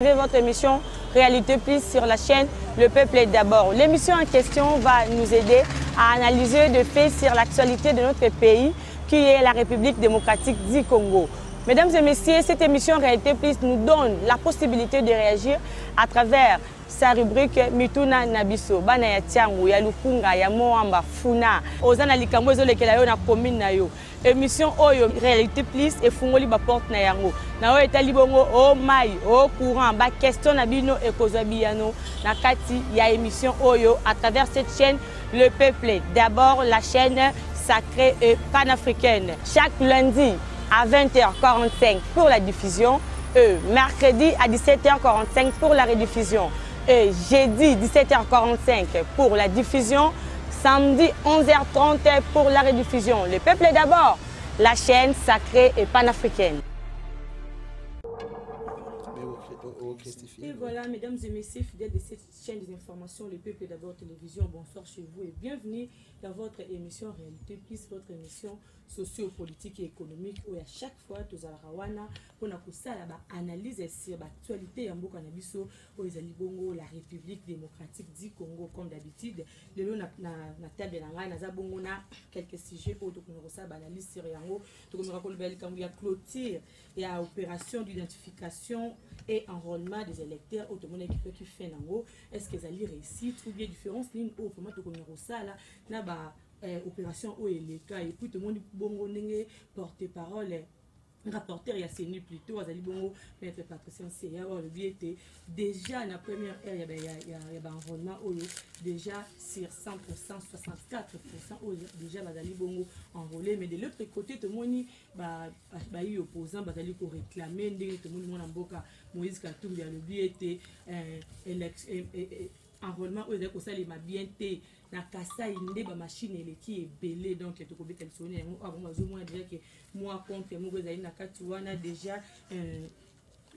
Votre émission Réalité Plus sur la chaîne Le Peuple est d'abord. L'émission en question va nous aider à analyser de faits sur l'actualité de notre pays qui est la République démocratique du Congo. Mesdames et messieurs, cette émission Réalité Plus nous donne la possibilité de réagir à travers sa rubrique Mituna Nabiso. Bana ya tiangu, ya lukunga, ya moamba, funa. Ozana likambo ezolekela yo na commune na yo. Émission Oyo Réalité Plus et fungoli ba porte na yango. Na o etali bongo o mai, o courant, ba question na bino e kozwa biyano na kati ya émission Oyo à travers cette chaîne Le Peuple. D'abord la chaîne sacrée et panafricaine. Chaque lundi à 20h45 pour la diffusion, mercredi à 17h45 pour la rediffusion, jeudi 17h45 pour la diffusion, samedi 11h30 pour la rediffusion. Le Peuple est d'abord, la chaîne sacrée et panafricaine. Et voilà, mesdames et messieurs, fidèles de cette chaîne des informations, Le Peuple est d'abord télévision, bonsoir chez vous et bienvenue dans votre émission Réalité Plus, votre émission socio-politique et économique où à chaque fois, tous à la Rawana, on a analyse sur l'actualité en Bokanabiso, où ils allaient bongo, la République démocratique du Congo, comme d'habitude. Le lot na table de la bongo na quelques sujets pour tout le analyse sur Yango, tout le a clôture et à opération d'identification et enrôlement des électeurs automobiles qui fait Nango. Est-ce qu'ils allaient réussir ou bien différence ligne au format de ça là na ba opération où est le cas et puis tout le monde bongo n'engé porte-parole rapporteur il y a CNU plutôt azali bongo maître Patricia Seya le but était déjà la première heure il y a enrôlement où déjà sur 100% 64% déjà bazali bongo enrôlé mais de l'autre côté tout le monde ba y opposant bazali ko réclamer ndenge tout le monde mboka Moïse Katumbi le but était enrôlement où il ça les m'a bien été na kasa inde ba machine ele qui est belé donc to ko betel sonné avant mazo moi déjà que moi contre moi ezali na kati wana déjà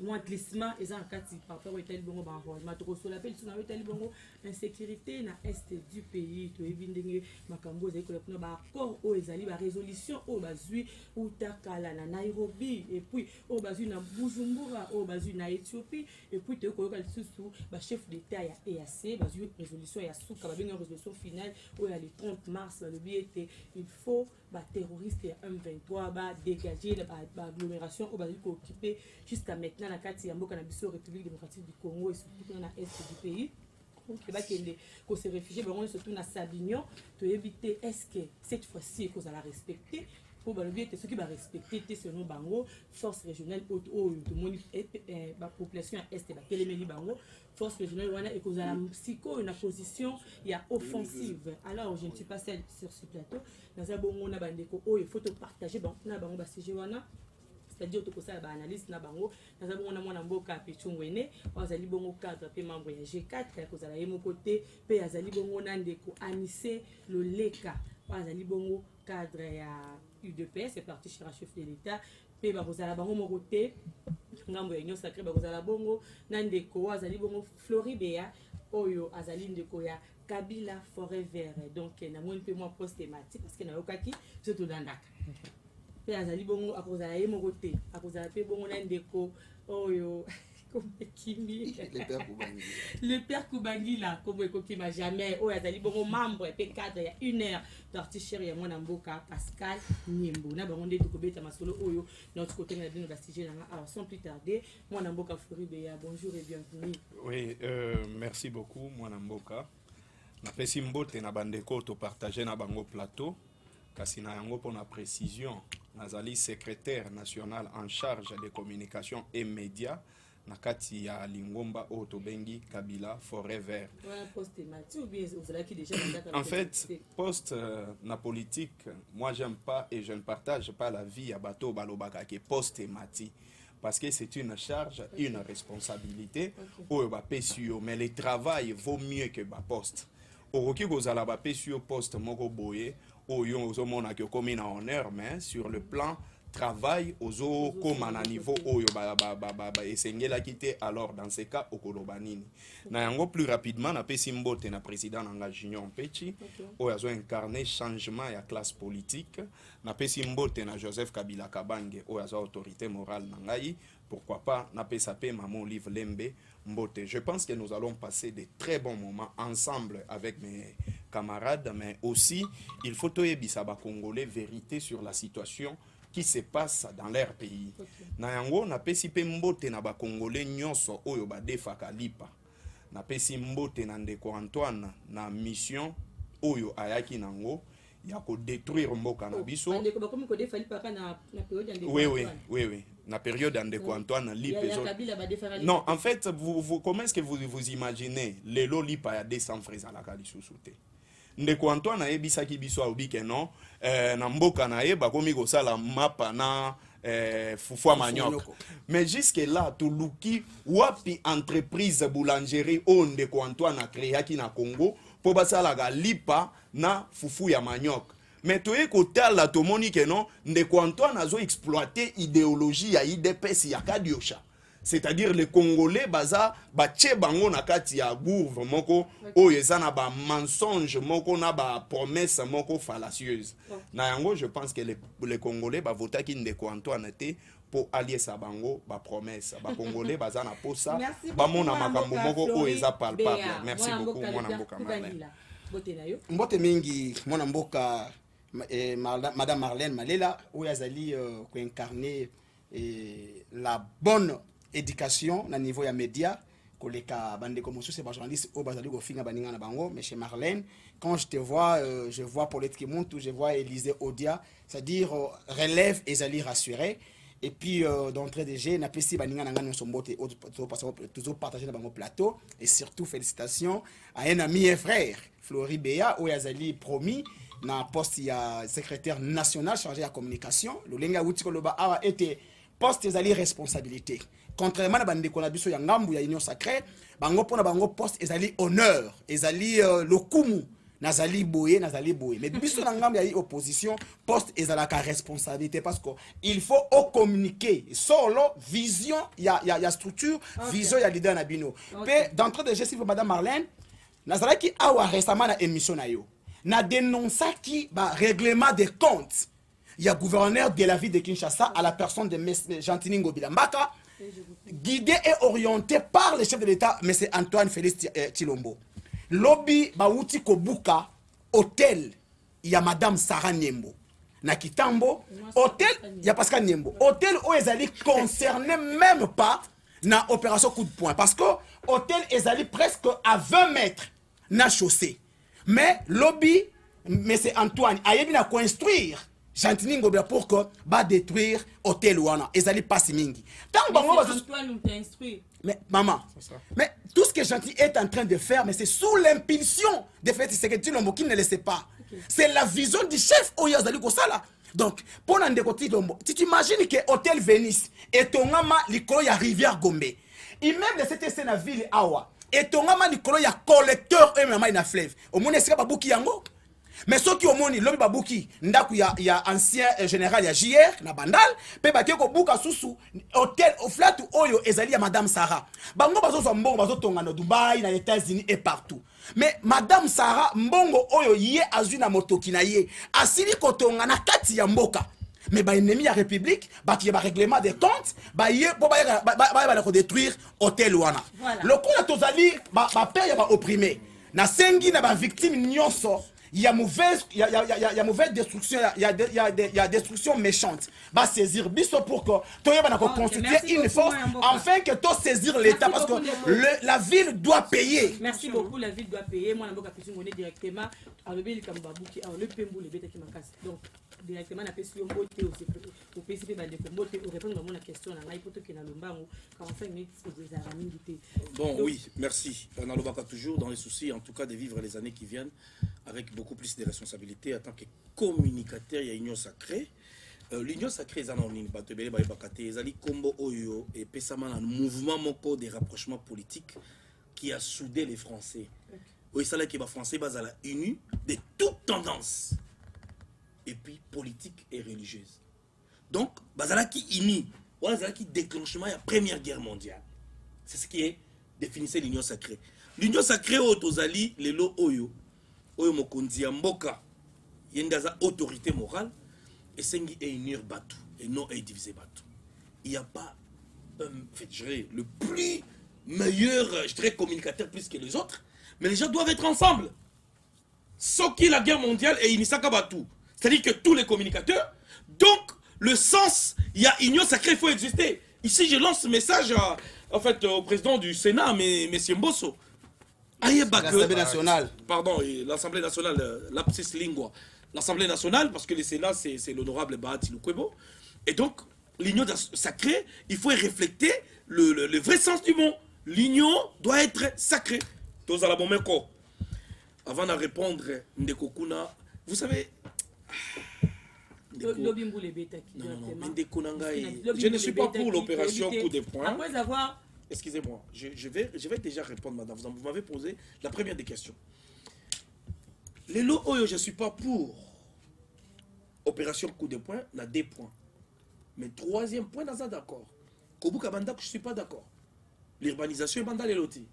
moi glissement et en kati par rapport au tel bongo ba enrôlement to ko so l'appel sur na tel bongo insécurité na est du pays to ebindenge makambo ezali ko na ba accord o ezali ba résolution o bazui ou takala na Nairobi et puis o bazui na Bujumbura o bazui na Éthiopie et puis te ko yoka sous ba chef d'état ya EAC bazui résolution ya souka ba benga résolution finale o ya le 30 mars le but était il faut ba terroriste ya M23 ba dégager ba agglomération o bazui ko occuper jusqu'à maintenant la kati ya mboka na biso République démocratique du Congo et surtout dans l'est du pays. Qu'on se réfugier, surtout dans Sabignon, pour éviter est-ce que cette fois-ci, qu'on va la respecter, pour bien ceux qui va respecter selon Bango, force régionale haute la population est et Bango, force régionale et qu'on a la psycho, une position, il y a offensive. Alors je ne suis pas seule sur ce plateau. Dans un bon moment, il faut partager. Bon, on a Bango Basséjewana. C'est-à-dire que ça analyse na bango na bongo na mwana mboka Pichungwene azali bongo cadre pe membre ya G4 ka kozala yemo côté pe azali bongo na ndeko Anissé Loleka azali bongo cadre ya UDPS c'est parti chez chef de l'état pe ba kozala bango mo côté ngambo ya nyonso sacré ba kozala bongo na ndeko azali bongo Floribea oyo azali ndeko ya Kabila Forever donc na moni pe moi post thématique parce que na yokaki surtout dandaka pe azali bongo akozala ye moko te akozala pe bongo na ndeko oyo Kimi le père Kubangila comme ekokima jamais oyo azali bongo membre pe cadre ya 1 heure parti chéri ya mwana mboka Pascal Nyembo na bango nde tokobeta masolo oyo notre côté na bino basije na alors sans plus tarder mwana mboka Floribea bonjour et bienvenue. Oui, merci beaucoup mwana mboka na pesi mbote na bandeko to partager na bango plateau kasi na yango pour la précision nazali secrétaire national en charge des communications et médias na kati ya Lingomba Otobengi Kabila Forever. En fait, poste na politique, moi j'aime pas et je ne partage pas la vie à bateau balobaka qui poste thématique parce que c'est une charge, une responsabilité mais le travail vaut mieux que ba poste. Oroki kozala ba pesio poste moko boye oyo ozomona ke komi na honneur mais sur le plan travail ozo comme à niveau oyo esengela kité alors dans ce cas okolobanini na yango plus rapidement na pesi mbote na président nanga Junior Mpechi oyo azo incarner changement ya classe politique na pesi mbote na Joseph Kabila Kabange oyo azo autorité morale nangai pourquoi pas Napesapé Maman Olive Lembe Mbote. Je pense que nous allons passer de très bons moments ensemble avec mes camarades, mais aussi il faut toyebisaba Congolais vérité sur la situation qui se passe dans leur pays. Na yango napesi pe mbote na ba Congolais nyonso oyo ba defaka lipa. Napesi mbote na ndeko Antoine na mission oyo ayaki nango ya ko détruire mboka na biso. Oui. Na période de ndeko Antoine lipa. Non, en fait, comment est-ce que vous imaginez les lipa ya 200 frères à la Kalisousoute? Ndeko Antoine ayebisaki biso obike non na mboka na ye bakomi kosala mapa na fufua manioc. Mais jusque là tuluki wapi entreprise boulangerie o Ndeko Antoine a créé ki na Congo po basala ga lipa na fufu ya manioc. Mais toye kotala tomoni ke non Ndeko Antoine azo exploiter idéologie ya IDPS ya Kadiosha. C'est-à-dire les Congolais baza bache bango na kati ya bourve moko oyo eza na ba mensonge moko na ba promesse moko fallacieuse. Na yango je pense que les Congolais ba votaki Ndeko Antoine te pour allier sa bango ba promesse ba Congolais baza na posa ba mona makambo moko oyo eza palpable. Merci beaucoup mwana mboka Marlène. Mbote mingi mwana mboka Madame Marlène Malela oyo azali ko incarner la bonne éducation na niveau ya média koleka bande comme c'est ba journaliste au bazali ko finga baninga na bango. Mais chez Marlène quand je te vois je vois Paulette Kimuntu, je vois Élisée Odia, c'est-à-dire relève et zali rassuré. Et puis d'entrée de jeu na pesi baninga na ngana sombote toujours partager na bango plateau. Et surtout félicitations à un ami et frère Flori Béa ou azali promis na poste ya secrétaire national chargé de la communication. Le lenga wuti koloba awa était poste ezali responsabilité. Contrairement à bande ko na biso ya ngambu ya union sacrée, bango pona bango poste ezali honneur, ezali lokumu nazali boye. Mais biso na ngambu ya opposition poste ezala ka responsabilité parce que il faut communiquer solo vision ya structure, vision ya leader na bino. Pe d'entrée de gestion madame Marlène nazala ki awa récemment na émission na yo. Na dénonça qui ba règlement des comptes. Il y a gouverneur de la ville de Kinshasa à la personne de M. Gentini Ngobila Mbaka, guidé et orienté par le chef de l'État, M. Antoine Félix Tshilombo. Lobby Bauti Kobuka, hôtel, il y a Madame Sarah Niembo. Na Kitambo, hôtel, il y a Pascal Niembo. Hôtel où ils allaient concerner même pas na opération coup de poing. Parce que hôtel, ils allaient presque à 20 mètres na chaussée. Mais lobby, M. Antoine, a eu à construire. Gentini Ngobila pour que va détruire hôtel Wana. Ils allaient passer mingi. Tant mais maman, mais tout ce que Gentini est en train de faire, mais c'est sous l'impulsion de Félix Tshisekedi Tshilombo qui ne le sait pas. C'est la vision du chef Oyazali Kosala. Donc, pour Ndeko Tshilombo, si tu imagines que hôtel Venice et Tongama l'icolo ya rivière Gombe, immeuble de cette scène à ville Awa, et Tongama l'icolo ya collecteur et même na fleuve. Au moins, est-ce que Babouki Yango? Mais ceux qui ont moni lobi babuki ndaku ya ancien général ya JR na bandal pe ba ko buka susu hôtel au flat oyo ezali ya madame Sarah bango bazo so mbongo bazo tonga na Dubaï na États-Unis et partout. Mais madame Sarah mbongo oyo ye azui na motoki na ye asili kotonga na kati ya mboka. Mais ba ennemi ya république ba ki ba règlement des comptes ba ye po ba ko détruire hôtel wana. Le coup na tozali ba père ba opprimé na sengi na ba victime nyonso. Il y a mauvaise destruction, il y a destruction méchante. Va saisir biso pour que tu constituer une force afin que tu saisir l'État parce que la ville doit payer. Merci beaucoup, la ville doit payer. Moi, je suis directement à le Pembo, le bête qui m'a cassé. Donc, directement, on a fait sur le côté au PCP, pour répondre à la question, on a hypothèque qui est dans le banc, quand on fait une bon, oui, merci. On a toujours dans les soucis, en tout cas, de vivre les années qui viennent avec beaucoup plus de responsabilités en tant que communicateur. Il y a l'Union sacrée. L'Union sacrée, c'est un combo oyo et un mouvement de rapprochement politique qui a soudé les Français. Oui, c'est là que les Français sont unis de toutes tendances et puis politique et religieuse. Donc, bazala qui uni, bazala qui déclenchement la Première Guerre mondiale. C'est ce qui est définissait l'Union sacrée. L'Union sacrée au Tozali, les lo oyo, oyo mokonzi ya mboka, yendaza autorité morale, et sengi et unir Batu, et non et diviser Batu. Il n'y a pas je dirais, le plus meilleur, je dirais, communicateur plus que les autres, mais les gens doivent être ensemble. Ce qui est la guerre mondiale et Inisaka Batou. C'est-à-dire que tous les communicateurs, donc le sens, il y a union sacrée, il faut exister. Ici, je lance ce message en fait, au président du Sénat, M. Mbosso. L'Assemblée nationale. Pardon, l'Assemblée nationale, lapsus lingua. L'Assemblée nationale, parce que le Sénat, c'est l'honorable Bahati Lukwebo. Et donc, l'union sacrée, il faut refléter le vrai sens du mot. L'union doit être sacrée. Tous à la bonne corps. Avant de répondre, Ndekokuna, vous savez... Je ne suis pas pour l'opération coup de poing. Après avoir... Excusez-moi, je vais déjà répondre, madame. Vous m'avez posé la première des questions. Les lots, je ne suis pas pour opération coup de poing, il y a 2 points. Mais 3e point, dans ça d'accord. Kobuka Banda, je ne suis pas d'accord. L'urbanisation est Banda les lotis.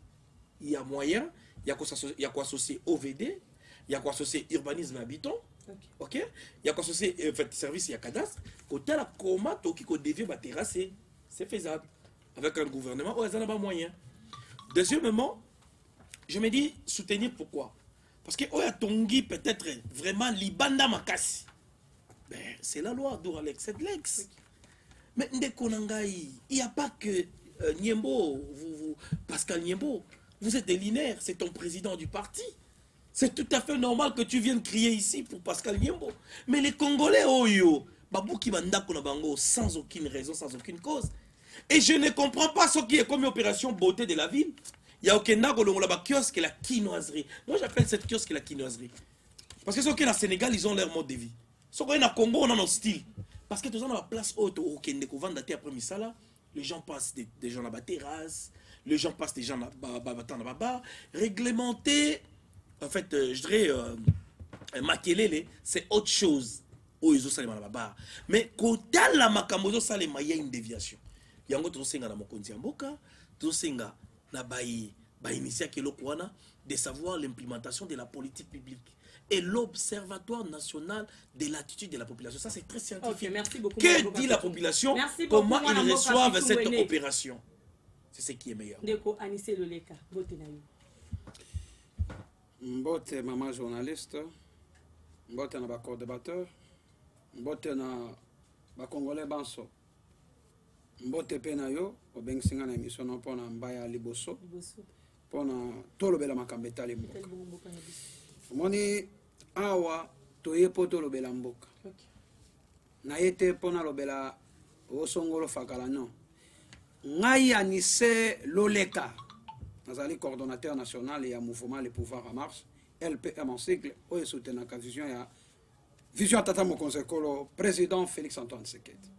Il y a moyen, il y a quoi associer OVD, il y a quoi associer urbanisme habitant. Ok, il y a quoi associer service, il y a cadastre. Côté la coma, toki ko dévier ba terrasser, c'est faisable avec un gouvernement où ils n'ont pas moyen. Deuxièmement, je me dis soutenir pourquoi? Parce que Oya Tongi peut-être vraiment Libanda Makasi. Ben, c'est la loi d'Ouralex, c'est de l'ex. Mais Ndekonangaï, il n'y a pas que Niembo, Pascal Niembo. Vous êtes des linéaires, c'est ton président du parti. C'est tout à fait normal que tu viennes crier ici pour Pascal Niembo. Mais les Congolais, Babouki Bandako Nabango, sans aucune raison, sans aucune cause. Et je ne comprends pas ce qui est comme opération beauté de la ville. Il y a aucun kiosque et la quinoiserie. Moi, j'appelle cette kiosque la quinoiserie. Parce que ceux qui sont au Sénégal, ils ont leur mode de vie. Ceux qui sont au Congo, on a notre style. Parce que tous dans la place haute, au Kendeko, après Misala, les gens passent des gens à la terrasse, les gens passent des gens à bas, réglementé. En fait, je dirais, Makelele, c'est autre chose. Mais quand la Makamozo Salema, il y a une déviation. Il y a un autre senga na mokonzi mboka, tout senga na initia kelokwana de savoir l'implémentation de la politique publique et l'Observatoire national de l'attitude de la population. Ça, c'est très scientifique. Okay, merci beaucoup, que dit la population? Comment ils reçoivent cette opération? C'est ce qui est meilleur. Ndeko Anissé Loleka, vote na yo. Mbote maman journaliste, mbote na ba co-débatteur, mbote na ba congolais banso. Mbote pe na yo obengisinga na émission no pona mbaya liboso pona tolobela makambo etali mboka omoni awa toye po tolobela mboka na ye te pona lobela osongolo fakala non ngai Anissé Loleka nazali coordonnateur national ya mouvement le pouvoir en marche LPM en cycle oyo soutenaka vision tata mokonzi ekolo président Félix Antoine Tshisekedi.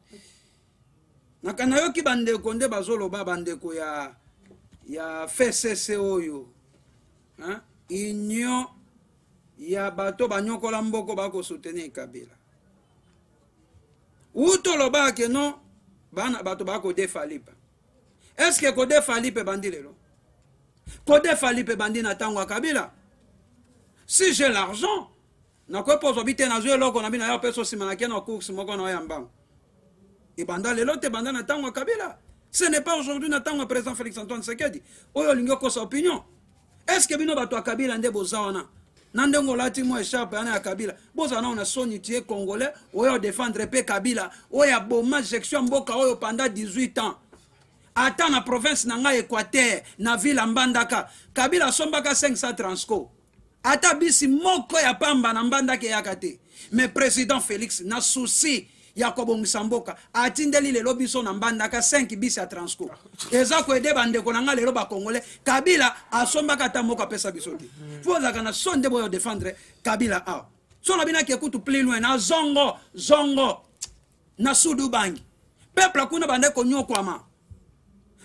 Nakana yoki bandeko nde bazoloba bandeko ya FCC oyo union ya bato banyokola mboko bako soutenir Kabila uto loba ke non bana bato bako defalipa est-ce que ko defalipe bandi lelo ko defalipe bandi na tango Kabila si j'ai l'argent na ko pozo bité na zo loko na bina ya peso simana ke na course moko na yamba. Et pendant les lots, pendant le temps Kabila. Ce n'est pas aujourd'hui le temps président Félix Antoine Tshisekedi. Oyo lingo ko sa opinion. Est-ce que bino bato a Kabila nde bozawana? Nandengo lati mo échappe ana ya Kabila. Bozana on a soni tie congolais oyo défendre pe Kabila. Oyo boma section mboka oyo pendant 18 ans. Ata na province na nga Équateur, na ville Mbandaka. Kabila sombaka 500 transco. Ata bisi moko ya pamba na Mbandaka yakate. Mais président Félix na souci Yakobo Msamboka atindeli lelo biso na Mbandaka 5 bisi ya transco eza ko ede bande ko nanga lelo ba congolais Kabila asombaka tamoka pesa biso te fozaka na sonde boyo défendre Kabila a so na bina ki ekutu plus loin na zongo na sudu bangi peuple kuna bande ko nyokwama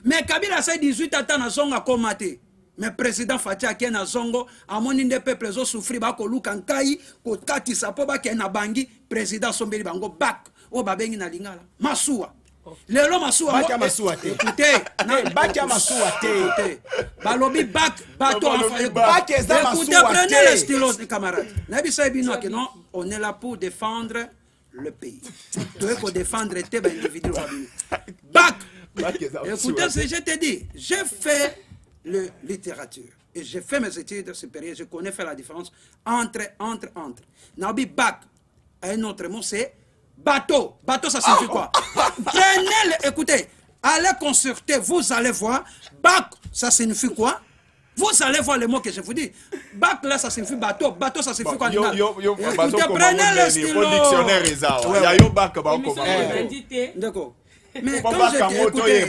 mais Kabila sa 18 ata na zongo akomate mais président Fatia qui na zongo amoni nde peuple zo souffrir ba ko luka nkai ko katisa po ba ke na bangi président sombeli bango back o babengi na lingala masuwa lelo masuwa bakia masuwa te écoutez na bakia masuwa te balobi back bato enfant bakia za masuwa te prenez les stylos les camarades na bisa bino que non on est là pour défendre le pays doit ko défendre te ba individu back Écoutez ce que je te dis. J'ai fait la littérature. Et j'ai fait mes études supérieures. Je connais faire la différence entre. Nabi bac, un autre mot, c'est bateau. Bateau, ça signifie quoi? Prenez, écoutez, allez consulter, vous allez voir. Bac, ça signifie quoi? Vous allez voir les mots que je vous dis. Bac là, ça signifie bateau. Bateau, ça signifie quoi? Écoutez, prenez le stylo. D'accord. Mais quand je t'ai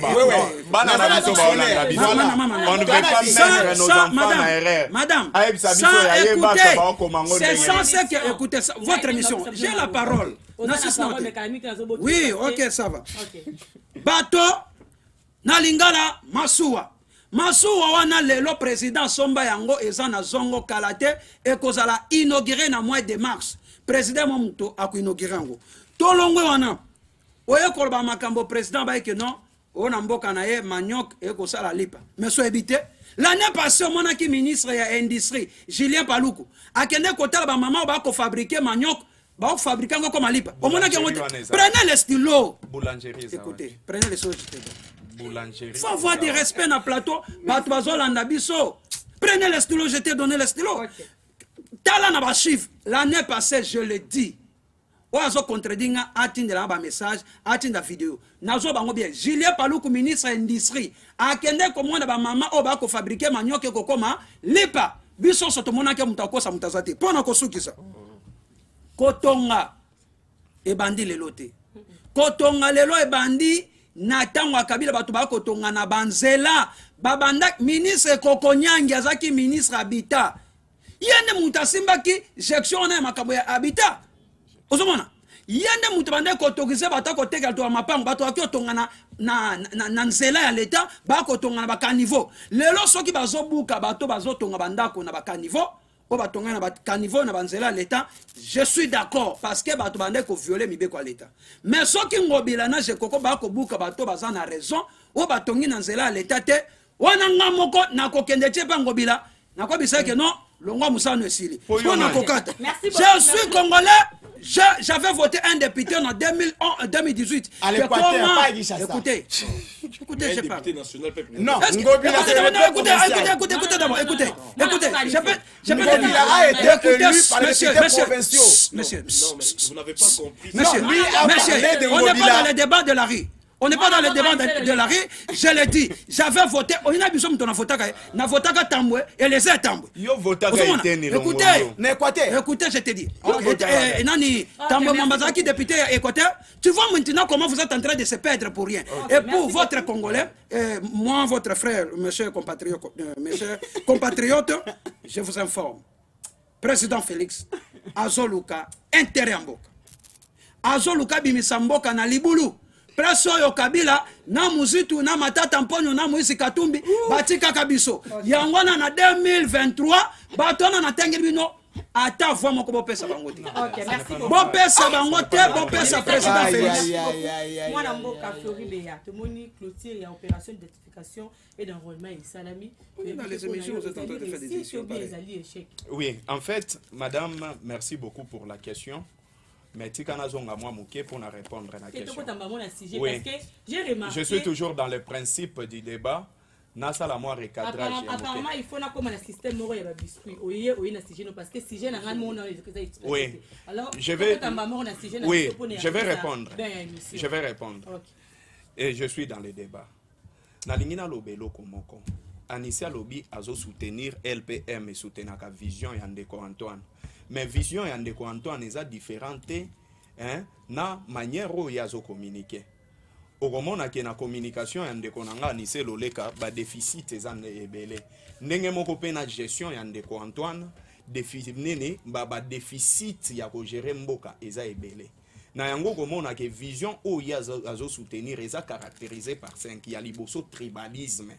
madame, c'est censé que, écoutez, votre émission, j'ai la parole. Oui, ok, ça va. Bateau, Nalingala, Masuwa. Masuwa wana lelo président Somba Yango eza na zongo kalate et kozala inauguré na mois de mars. Président Momuto a inauguré yango. Tolongwe wana. Oye kolba makambo président ba que non, on mboka na ye manioc et kosala lipa. Mais so éviter. L'année passée mon aki ministre ya industrie Julien Paluku akende kotala ba maman ba ko fabriquer manioc, ba ko fabriquer ngo comme lipa. Au mona ki prenez le stylo. Boulangerie. Écoutez, prenez les choses. Boulangerie. Faut avoir du respect dans le plateau. Prenez le stylo, je t'ai donné le stylo. L'année passée, je l'ai dit. Oazo contredinga atteindre la message, atteindre la vidéo. Nazo bango bien. Julien Paluku ministre industrie. Akende comment na ba maman oba ko fabriquer manioc ko koma lipa. Biso soto monake mutako sa mutazate. Pona ko sukisa. Kotonga e bandi lelote. Kotonga lelo e bandi na tango Kabila bato bakotonga na banzela babanda ministre Kokonyangi azaki ministre habitat yende mutasimba ki jection na makambo ya habitat ozomona yende mutabande kotokize bato koteka to mapango bato akotonga na nzela ya leta bakotonga na bakaniveau lelo soki bazobuka bato bazotonga bandako na bakaniveau o batonga na bakaniveau na banzela leta je suis d'accord parce que bato bande ko violer mibeko leta mais soki ngobila na je koko ba ko buka bato baza na raison o batongi na nzela leta te wana ngamoko na kokende tie pa ngobila na ko bisa que non longwa musano esili pona kokata je suis congolais. J'avais voté un député en 2018. À l'Équateur, pas dit ça. Écoutez, je parle. Non, écoutez d'abord, écoutez. Je peux a été élu par les députés provinciaux. Monsieur, vous n'avez pas compris. Monsieur, on n'est pas dans le débat de la rue. On n'est pas dans le débat de la rue. Je l'ai dit. J'avais voté. On a besoin de ton avotaka Tamboué et les aides Tamboué. Écoutez, je te dis. Nani Tamboué Mambazaki, député Équateur. Tu vois maintenant comment vous êtes en train de se perdre pour rien. Et pour votre Congolais, moi, votre frère, monsieur compatriote, je vous informe. Président Félix, Azoluka, intérêt en boka. Azoluka Bimisamboka na Libulu. Presso yo Kabila na muzitu na matata mponyo na Moïse Katumbi batika kabiso yangwana na 2023 batona na tengeli bino ata voix moko bopesa bango te. OK, merci beaucoup. Bopesa bango te, bopesa président Félix. Moi na mboka Floride ya tomoni clôture ya opération d'identification et d'enrôlement et salami. Dans les émissions vous êtes en train de faire des émissions. Oui, en fait, madame, merci beaucoup pour la question. Mais tu as moi pour répondre à la question. Oui. Je suis toujours dans le principe du débat. Apparemment, il faut un système biscuit. Parce que si j'ai oui. Je vais répondre. Je vais répondre. Et je suis dans le débat. Nalingina lobelo komoko. Anisia Lobi a soutenir LPM et soutenir la vision Yandeko Antoine. Mais vision Yandeko Antoine est différente na manière où il y a communiquer. Au moment où la communication Yandeko Nanga Anisia Loleka ba déficit ezan ebele. Ndenge moko pe na gestion Yandeko Antoine déficit nene ba déficit ya ko gérer mboka eza ebele. Na yango komona ke vision o ya azo soutenir eza caractérisé par 5 ya liboso tribalisme.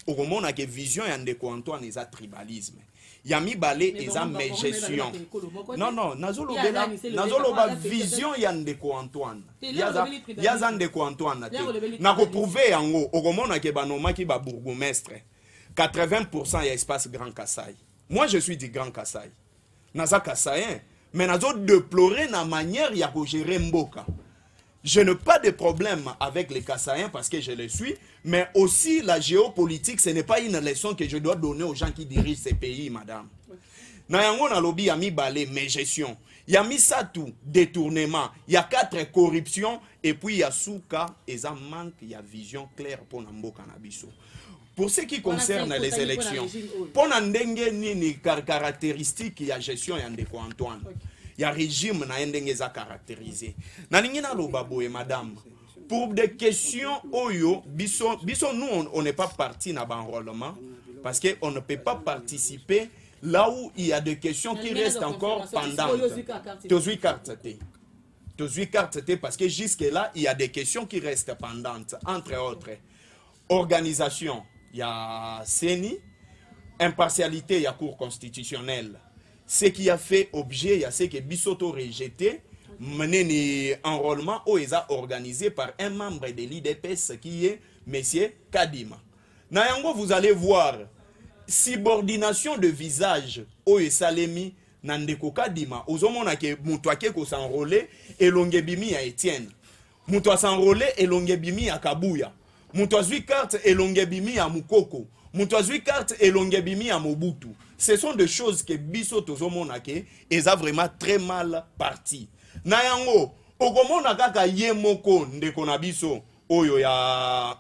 O komona ke vision ya ndeko Antoine eza tribalisme. Ya mibale eza mes gestion. Non, nazoloba vision ya ndeko Antoine. Ya za ndeko Antoine te. Na ko prouver yango o komona ke banoma ki ba bourgmestre. 80% ya espace Grand Kassai. Moi je suis du Grand Kassai. Naza Kassaïen. Mais nous avons déploré la manière de gérer Mboka. Je n'ai pas de problème avec les Kassaïens parce que je les suis, mais aussi la géopolitique, ce n'est pas une leçon que je dois donner aux gens qui dirigent ces pays, madame. Nayango na lobby a mis balai, mais gestion. Il y a mis ça tout, détournement. Il y a 4 corruptions et puis il y a souka et ça manque, il y a vision claire pour Nambo Canabiso. Pour ce qui concerne les élections, pour Nandenge ni caractéristiques, il y a gestion et Ndeko Antoine. Il y a régime na ndenge za caractérisé. Na ningina lo babo et madame. Pour des questions oyo biso nous on n'est pas parti na enrôlement parce que on ne peut pas participer là où il y a des questions qui restent encore pendantes. Tozui carte parce que jusque là il y a des questions qui restent pendantes entre autres. Organisation, il y a CENI, impartialité, il y a Cour constitutionnelle. Ce qui a fait objet, il y a ce que Bissoto rejeté, mené enrôlement où ils ont organisé par un membre de l'IDPS qui est M. Kadima. Nayango, vous allez voir, subordination de visage où ils salemi Nandeko Kadima. Ozomona ke Moutouake ko s'enrôler et Longebimi à Étienne. Moutoua s'enrôler et Longebimi à Kabouya. Moutoua zui carte et Longebimi à Moukoko. Moutoua zui carte et Longebimi à Mobutu. Ce sont des choses que biso tozomonake eza vraiment très mal parti. Nayango, okomona kaka yemoko ndeko na biso oyo ya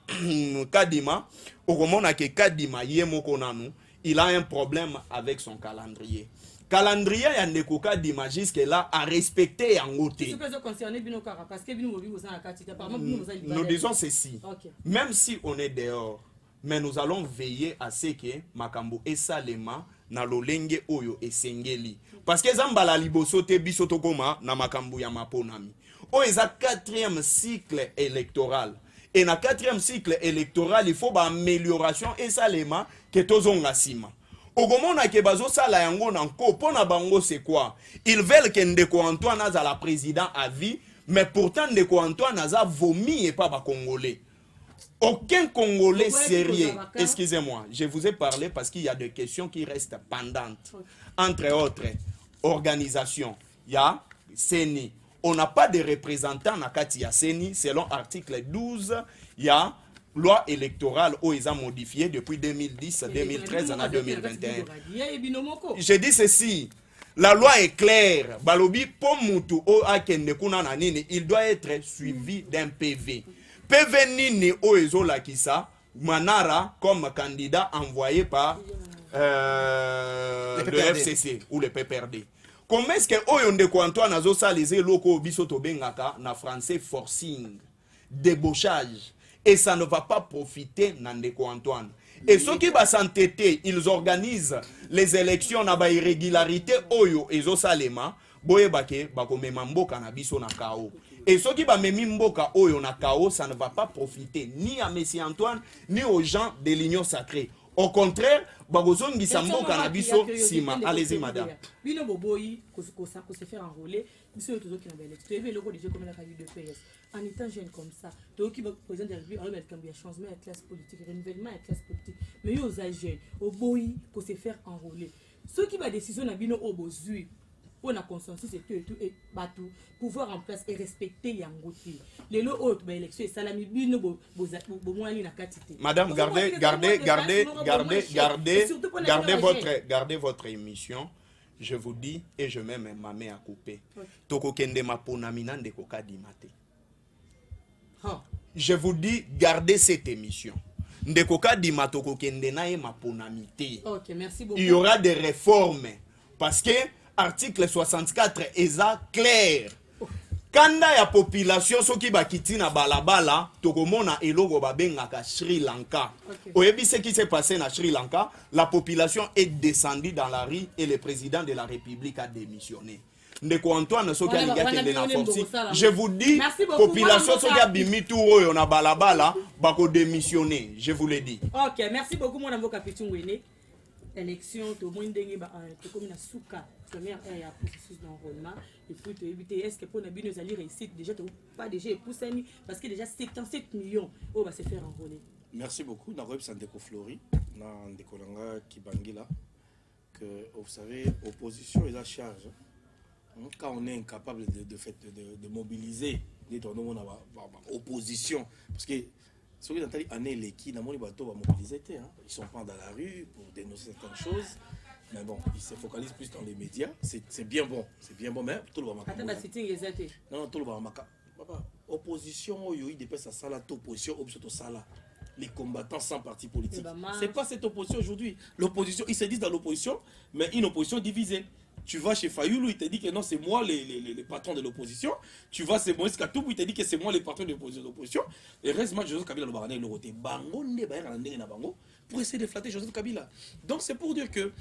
Kadima, okomona ke Kadima yemoko nanu, il a un problème avec son calendrier. Calendrier ya ndeko Kadima jusque là a respecté yango te. Nous disons ceci. Même si on est dehors, mais nous allons veiller à ce que makambo esalema na lolenge oyo esengeli parce que zambala liboso te biso tokoma na makambo ya maponami o eza 4e cycle électoral et na 4e cycle électoral il faut ba amélioration esalema ke tozonga sima okomona ke bazo sala yango na nko pona bango c'est quoi ils veulent que Ndeko Antoine azala président à vie mais pourtant Ndeko Antoine aza vomi et pas ba congolais. Aucun Congolais sérieux, excusez-moi, je vous ai parlé parce qu'il y a des questions qui restent pendantes. Entre autres, organisation, il y a CENI. On n'a pas de représentants dans Katia CENI, selon article 12, il y a loi électorale où ils ont modifié depuis 2010, 2013 à 2021. Je dis ceci, la loi est claire, Balobi, Pomutu, il doit être suivi d'un PV. PV Nini Oezo Lakisa, Manara comme candidat envoyé par le FCC ou le PPRD. Comment est-ce que Oyonde Antoine Azo Salisé Loko Bisoto Bengaka na français forcing, débauchage, et ça ne va pas profiter Nandeko Antoine. Et ceux qui vont s'entêter, ils organisent les élections na ba irrégularité Oyo Ezo Salema, Boye Bake, Bakome Mambo Kanabiso na Kao. Et ceux qui va memi mboka oyo na kao, ça ne va pas profiter ni à Messie Antoine, ni aux gens de l'Union sacrée. Au contraire, bagozongi sambo kanabiso sima. Allez-y, madame. Bino boboyi, qu'on se fait enrôler, monsieur tout qui n'a pas l'électeur, et le rôle déjà comme la famille de PS. En étant jeune comme ça, tout qui va président de la République, on va mettre un changement à la classe politique, renouvellement à la classe politique. Mais aux jeunes, au boyi, qu'on se faire enrôler. Ceux qui va décision na bino au bozui. On a consensus et tout et batou pouvoir en place et respecter yangote les lots autres bah élection et salami bino bo moani na katité. Madame, gardez votre émission. Je vous dis et je mets ma main à couper. Toko kende maponamina ndeko kadimate. Je vous dis gardez cette émission. Ndeko kadima toko kende na e maponamité. OK, merci beaucoup. Il y aura des réformes parce que article 64 est clair. Kanda ya population soki bakiti na balabala tokomona eloko babengaka Sri Lanka. Oyebi ce qui s'est passé na Sri Lanka, la population est descendue dans la rue et le président de la République a démissionné. Ndeko Antoine soki alinga kende na forci. Je vous dis population soki abimitu oyo na balabala bako démissionner, je vous le dis. OK, merci beaucoup mon avocat Pitungwene. Élection tout le monde comme na souka première et processus d'enrôlement et puis tu éviter est-ce que pour nous allons réussir déjà pas déjà pousser parce que déjà 77 millions on va se faire enrôler. Merci beaucoup na web Sandeko Flori na Ndekolanga Kibangila que vous savez opposition est la charge quand on est incapable de mobiliser opposition. Parce que ceux qui ont dit année les qui n'ont pas mobilisé, ils sont pas dans la rue pour dénoncer certaines choses. Mais bon, ils se focalisent plus dans les médias. C'est bien bon, mais tout le monde. Non, tout le monde. Opposition, il dépend de ça, opposition, les combattants sans parti politique. C'est pas cette opposition aujourd'hui. L'opposition, ils se disent dans l'opposition, mais une opposition divisée. Tu vas chez Fayoulou, il te dit que non, c'est moi les patrons de l'opposition. Tu vas chez Moïse Katoubou, il te dit que c'est moi les patrons de l'opposition. Et reste, moi, Joseph Kabila, le baranais, le roté. Bango, pour essayer de flatter Joseph Kabila. Donc, c'est pour dire que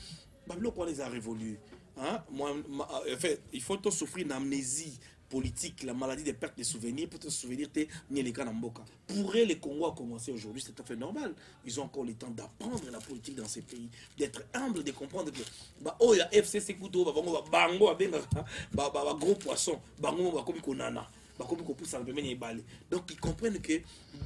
Babylone, on les a révolus. Hein? En fait, il faut souffrir d'amnésie politique, la maladie des pertes de souvenirs, pour te souvenir que les gars n'amboka. Pour eux, les Congos a commencé aujourd'hui, c'est tout à fait normal. Ils ont encore le temps d'apprendre la politique dans ces pays, d'être humble, de comprendre que oh, il y a FCC Couteau, bango, gros poisson, bango, comme konana, comme pousse en pemene balé. Donc ils comprennent que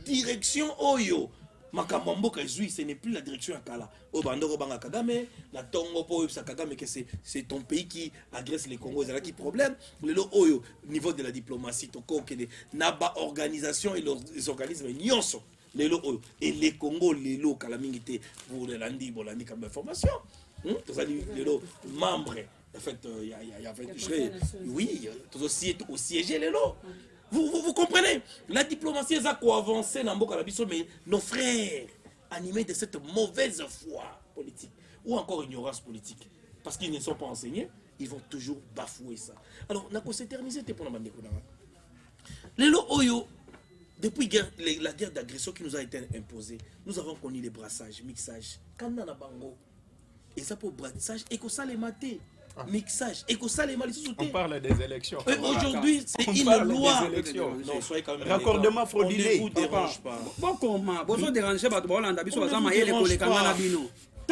direction Oyo. Makamamboka Zui, ce n'est plus la direction à Kala. Au Bandoro Banga Kagame, la Tongo Po Kagame, que c'est ton pays qui agresse les Congos. C'est là qui problème. Le Oyo, niveau de la diplomatie, Toko, Naba organisation et les organismes nyonso. Les Oyo. Et les Congos, les lots, Kalamingité, pour les Landi, Bolandi comme information. Les membres, en fait, il y a oui, aussi au siège les lots. Vous comprenez? La diplomatie est à quoi avancer dans Mboka Labiso, mais nos frères, animés de cette mauvaise foi politique, ou encore ignorance politique, parce qu'ils ne sont pas enseignés, ils vont toujours bafouer ça. Alors, on a s'éterniser pour la Mandeko. Les Oyo, depuis la guerre d'agression qui nous a été imposée, nous avons connu les brassages, mixages, Kanana Bango, et ça pour brassage, et que ça les mater. Mixage et que ça les on parle des élections. Aujourd'hui, c'est une loi. Non, soyez quand même raccordement fraudulé. On ne vous dérange pas. Vous dérangez pas. Tant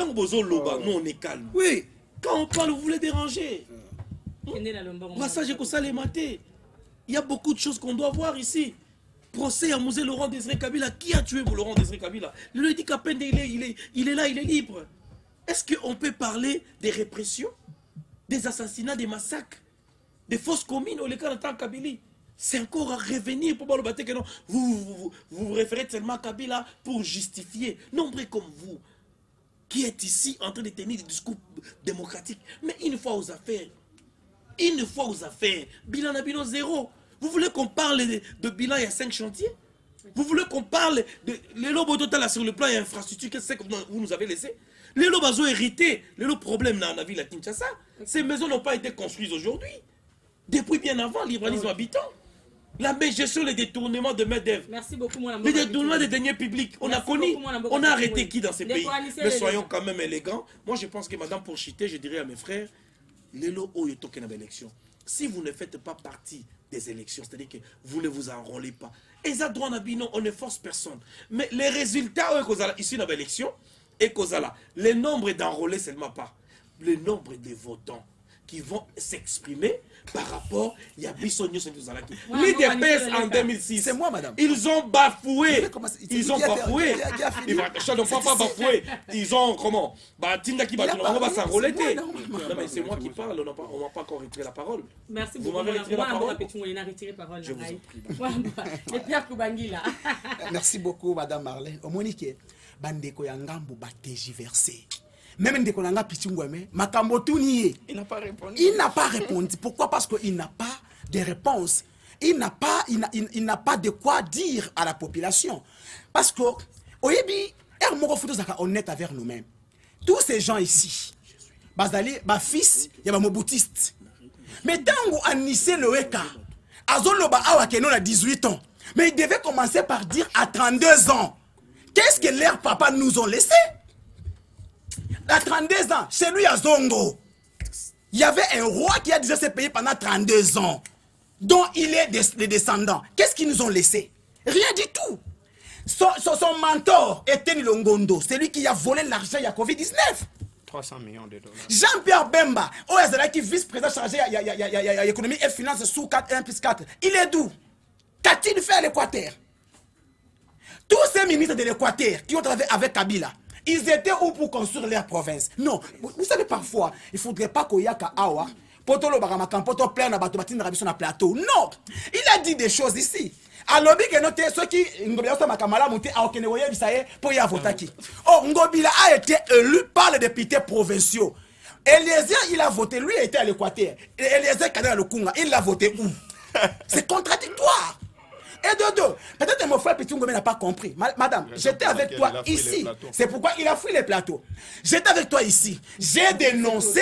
que vous loba, nous on est calme. Oui. Quand on parle, vous voulez déranger. Massage et que ça les mater. Il y a beaucoup de choses qu'on doit voir ici. Procès à Mosé Laurent Désiré Kabila. Qui a tué Laurent Désiré Kabila? Il lui dit qu'à peine il est là, il est libre. Est-ce qu'on peut parler des répressions? Des assassinats, des massacres, des fausses communes au cas de Kabila. C'est encore à revenir pour le battre que non. Vous référez seulement à Kabila pour justifier. Nombreux comme vous, qui êtes ici en train de tenir des discours démocratiques. Mais une fois aux affaires, bilan à bilan zéro. Vous voulez qu'on parle de bilan, il y a 5 chantiers? Vous voulez qu'on parle de l'Elobo total sur le plan et infrastructure, qu'est-ce que vous nous avez laissé? Les lots ont hérité, les problèmes dans la ville à Kinshasa. Ces maisons n'ont pas été construites aujourd'hui. Depuis bien avant l'urbanisme habitant. La gestion, les détournements de main-d'œuvre. Merci beaucoup, mon les détournements des deniers publics. On a connu, on a arrêté qui dans ces pays? Mais soyons quand même élégants. Moi, je pense que, madame, pour chiter, je dirais à mes frères, les lots ont été toqués dans l'élection. Si vous ne faites pas partie des élections, c'est-à-dire que vous ne vous enrôlez pas. Et ça, droit on ne force personne. Mais les résultats ici dans l'élection, et Kozala, le nombre d'enrôlés seulement pas, le nombre de votants qui vont s'exprimer par rapport à Bissonio Sentuzalaki. L'IDPS en 2006, c'est moi, madame. Ils ont bafoué. Ils ont bafoué. Ils n'ont pas bafoué. Ils ont comment? On va s'enrôler. Non, mais c'est moi qui parle. On ne m'a pas encore retiré la parole. Merci beaucoup. Vous m'avez retiré la parole. Je vous en prie. Merci beaucoup, madame Marlène. Monique, bandeko ya ngambo ba tergiversé. Même ndeko nanga Pichungweme, makambo tuniye. Il n'a pas répondu. Il n'a pas répondu. Pourquoi? Parce qu'il n'a pas de réponse. Il n'a pas de quoi dire à la population. Parce que oyebi honnête avec nous-mêmes. Tous ces gens ici, bazali ba fils ya ba moboutiste. Mais tango Anissé Loeka, azoloba awa keno na 18 ans. Mais il devait commencer par dire à 32 ans. Qu'est-ce que leurs papas nous ont laissé? À 32 ans, chez lui à Zongo, il y avait un roi qui a déjà ce pays pendant 32 ans, dont il est des descendants. Qu'est-ce qu'ils nous ont laissé? Rien du tout. Son mentor était Nilongondo, c'est lui qui a volé l'argent à Covid-19. 300 millions de dollars. Jean-Pierre Bemba, qui est vice-président chargé à l'économie et finances sous 4, 1 plus 4, il est d'où? Qu'a-t-il fait à l'Équateur? Tous ces ministres de l'Équateur qui ont travaillé avec Kabila, ils étaient où pour construire leur province? Non, vous savez parfois, il ne faudrait pas qu'il y ait Awa Potolo Baramaka, Poto plein na bato batin rabiso na plateau. Non, il a dit des choses ici. Alobi que noté ceux qui Ngobila sa makamala monté à Okenewoye bisaye pour y avotaki. Oh, Ngobila a été élu par les députés provinciaux. Eliezer, il a voté, lui était à l'Équateur. Eliezer Kadela Lukunga, il l'a voté où? C'est contradictoire. Et de deux, peut-être que mon frère Petit Ngomé n'a pas compris. Madame, j'étais avec toi ici. C'est pourquoi il a fui les plateaux. J'étais avec toi ici. J'ai dénoncé.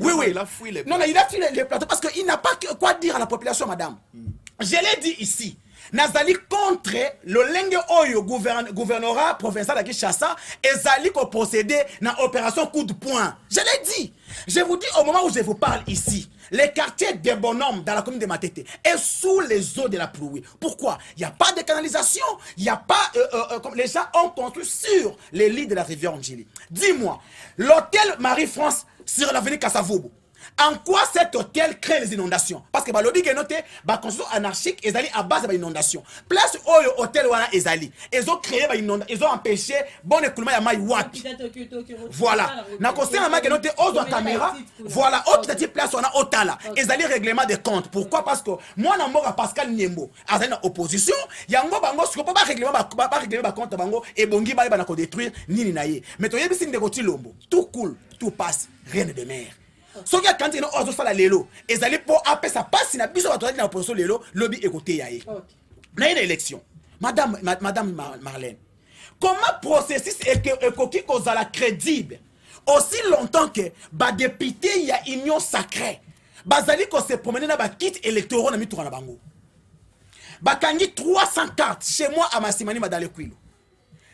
Oui, oui. Il a fui les plateaux. Non, non, il a fui les plateaux parce qu'il n'a pas quoi dire à la population, madame. Je l'ai dit ici. Nazali contre le Lenge Oyo gouvernorat provincial de Kinshasa et Zali ko procédé dans l'opération coup de poing. Je l'ai dit. Je vous dis au moment où je vous parle ici, les quartiers des bonhommes dans la commune de Matete est sous les eaux de la pluie. Pourquoi? Il n'y a pas de canalisation, il n'y a pas... les gens ont construit sur les lits de la rivière Angéli. Dis-moi, l'hôtel Marie-France sur l'avenue Kassavobo, en quoi cet hôtel crée les inondations? Parce que le lobby est noté, la construction anarchique, ils allaient à base de l'inondation. Place où l'hôtel est allé, ils ont créé l'inondation, ils ont empêché bon écoulement à Maïwapi. Voilà. Dans le conseil est noté, aux caméras, voilà, autre petite place, on a Otala. Ils allaient règlement des comptes. Pourquoi? Parce que moi, je suis Pascal Niembo, à l'opposition, il y a un bango, ce qu'on peut pas régler ma compte, et Bongi va détruire Nini Naye. Mais tu as vu si tout cool, tout passe, rien de mer. Ce qui a quand ils ont fait la lélo, ils allaient pour après ça passe, na biso va dans l'opposition lélo, lobby écouté yaé. Dans une élection, Madame Marlène, comment processus est coquille la crédible aussi longtemps que ba député il y a union sacrée, bazali ko se promener dans ba kit électoraux na mitura na bango. Ba kangi 300 cartes chez moi à Massimani Madale Kwilo.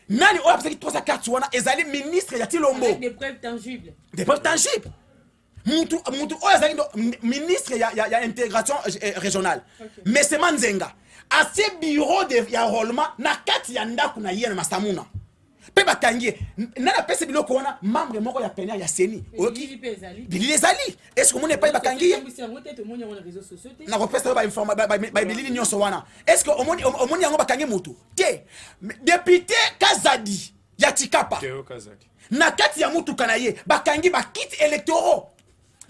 Nani o apesa 300 cartes wana ezali ministre ya Tilombo. Avec des preuves tangibles. Des preuves tangibles. Ministre il y a intégration régionale. Mais c'est Manzenga. À ces bureaux de Yarolma, na kati yanda kuna yena masamuna. Pe batangie, na la pese biloko wana membre moko ya pena ya seni. Bilili ezali. Est-ce que mon n'est pas batangie? Na repesa ba informa ba bilili nyonso wana. Est-ce que omoni yango batangie mutu? Te. Député Kazadi ya Tikapa. Na kati ya mutu kanaye, bakangi ba kit électoraux.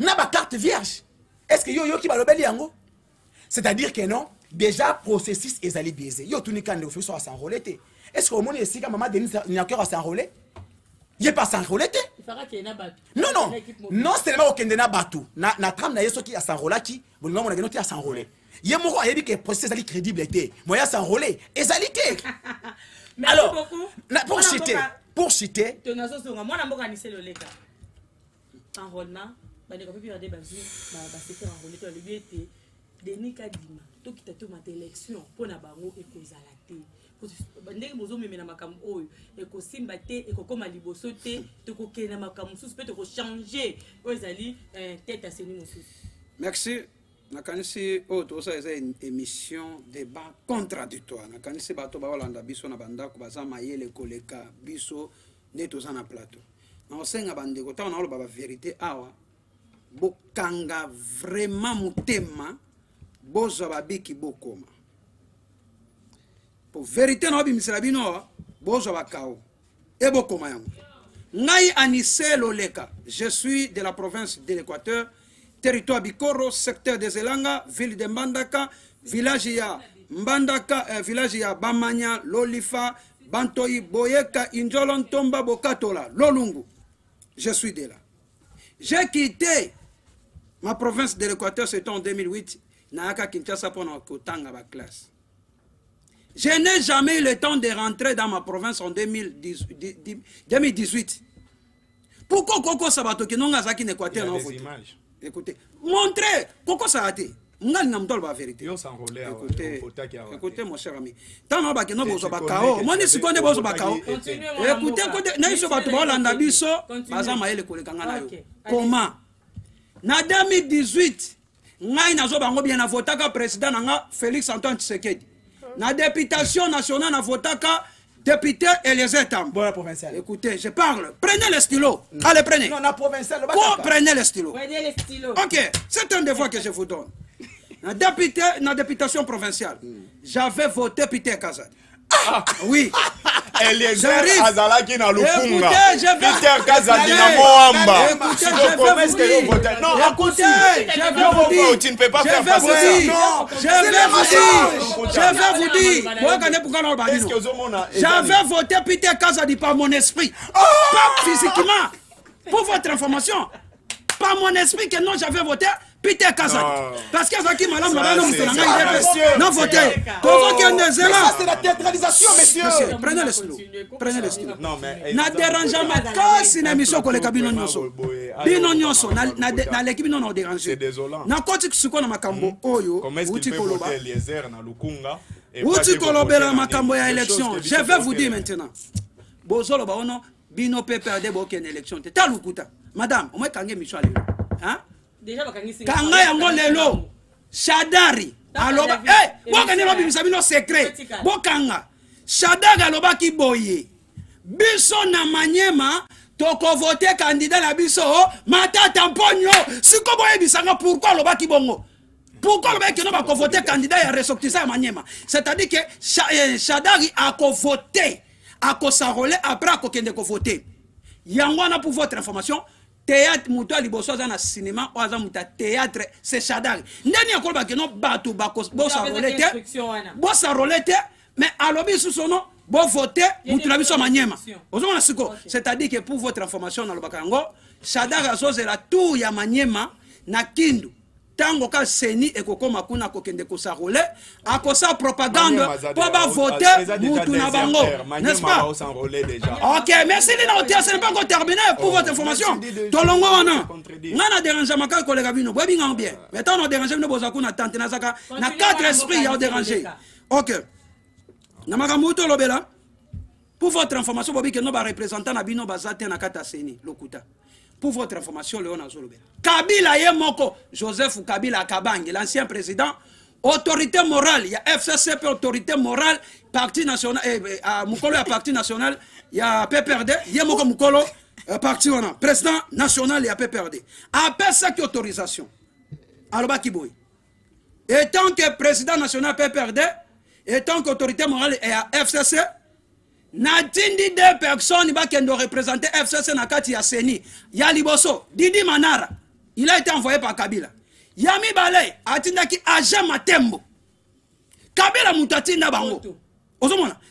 Na ba carte vierge. Est-ce que yo qui va lobeli yango? C'est-à-dire que non, déjà processus est allé biaisé. Yo tout ni kan de faire s'enrôler. Est-ce que au monde ici quand maman Denis n'y a encore à s'enrôler? Il est pas s'enrôler. Non non. Non seulement au Kendena Batu. Na trame na yeso qui a s'enrôler qui, bon non on a gagné à s'enrôler. Yé moko a dit que processus est crédible était. Moya s'enrôler. Ezalité. Alors, pour citer, moi na mboka nisé le leka. Enrôlement bande ko pi regarder bazi ba secteur enrôlé to le biété Denis Kadima to kita to mat élection pona bango e kozala te ndenge bozo memena makambo oyo e ko simba te e ko koma liboso te to ko kena makambo susu pe to ko changer ozali tête à seni mosusu. Merci. Nakanisi o to ça une émission débat contradictoire. Nakanisi bato ba Holanda biso na banda ko baza mayele koleka biso ne to na plateau. Na osenga bande ko ta na lo ba vérité awa. Bokanga vraiment mutema bozo babiki bokoma. Pour vérité na bimisela bino bozo bakao e bokoma yango. Ngai Anissé Loleka, je suis de la province de l'Équateur, territoire Bikoro, secteur des Elanga, ville de Mbandaka, village ya Mbandaka, village ya Bamanya, Lolifa, Bantoi, Boyeka, Injolon, Tomba, Bokatola, Lolungu. Je suis de là. J'ai quitté ma province de l'Équateur, c'était en 2008, Naaka Kinshasa pour notre classe. Je n'ai jamais eu le temps de rentrer dans ma province en 2018. Pourquoi Koko Sabato qui n'ont pas en Équateur non voté? Écoutez, montrez Koko Sabato. Nga n'a pas la vérité. Écoutez mon cher ami. Tant on va que nous bozo bakao. Moi ni sikonde bozo bakao. Écoutez na iso bato ba Holanda biso baza maele kolekanga na yo. Comment? Na 2018 ngai nazo bango bien na votaka président nga Félix Antoine Tshisekedi. Na députation nationale na votaka député Eliezer Tam. Bon, provincial. Écoutez, je parle. Prenez le stylo. Allez, prenez. Non, la provinciale. Prenez le stylo. Prenez le stylo. Ok, c'est un devoir que je vous donne. La députation provinciale, j'avais voté Peter Kazad. Ah oui. Eliezer Azalaki na Lukunga. Peter Kazali na Moamba. Écoutez, Comment est-ce que vous votez? Non, écoutez, je vais vous dire. Tu ne peux pas faire passer ça. Je vais vous dire. Est-ce que vous avez J'avais voté Peter Kazadi par mon esprit. Pas physiquement. Pour votre information. Par mon esprit que non, j'avais voté Peter Kazadi. Parce que Zaki Malam non voté. Ça, c'est la théâtralisation, messieurs. Prenez le stylo. Prenez le stylo. Non, mais. Na dérangeant ma casse une émission pour les cabinets nyonso. Bino nyonso na l'équipe non na déranger. C'est désolant. Na koti kusuko na makambo oyo. Comment est-ce qu'il peut voter Eliezer na Lukunga? Uti kolobela makambo ya élection. Je vais vous dire maintenant. Bozolo ba ono bino PPRD bo ken élection. Ta lukuta. Madame, au moins kange micho lelo. Hein? Déjà bakangi kanga yango lelo. Shadari. Aloba bokani lobi misabino secret. Bokanga. Shadari aloba ki boye. Biso na Manyema toko voter candidat la biso matata mponyo. Siko boye bisanga pourquoi aloba ki bongo? Pourquoi le mec n'a pas voté candidat et ressortissant à Manyema? C'est-à-dire que Shadari a voté, a s'enrôler après a voté. Yangwana pour votre information, théâtre muto liboso za na cinéma ou za muta théâtre c'est Shadari. Ndeni akolba que non batu bako bo s'enrôler mais à l'objet sous son nom bo voter mutu la biso à Manyema. Ozomona siko, c'est-à-dire que pour votre information na lobaka ngo Shadari azozela tout ya Manyema na Kindu. Tango ka seni ekokoma kuna kokende kosarole akosa propagande pour ba voter mutu na bango, n'est-ce pas? OK, merci Lina Otia, ce n'est pas encore terminé pour votre information. Tolongo wana ngana déranger maka collègue bino bobi ngam bien mais tant on déranger no bozaku na tante na saka na quatre esprits ya déranger. OK, na makamuto lobela pour votre information bobi que no ba représentant na bino bazate na kata seni lokuta. Pour votre information, Léon Azolobé. Kabila Yemoko, Joseph Kabila Kabangi, l'ancien président, autorité morale, il y a FCCP, autorité morale, parti national, Moukolo, il y a parti national, il y a PPRD, Yemoko Moukolo, parti président national, il y a PPRD. Après cette autorisation, Aloba Kiboui, étant que président national PPRD, étant qu'autorité morale et à FCC, Natindi deux personnes qui ont représenté FCC Nakati ya Seni. Ya Liboso, Didi Manara, il a été envoyé par Kabila. Yami Balay, Atindaki Aja Matembo. Kabila Moutatinda Bango.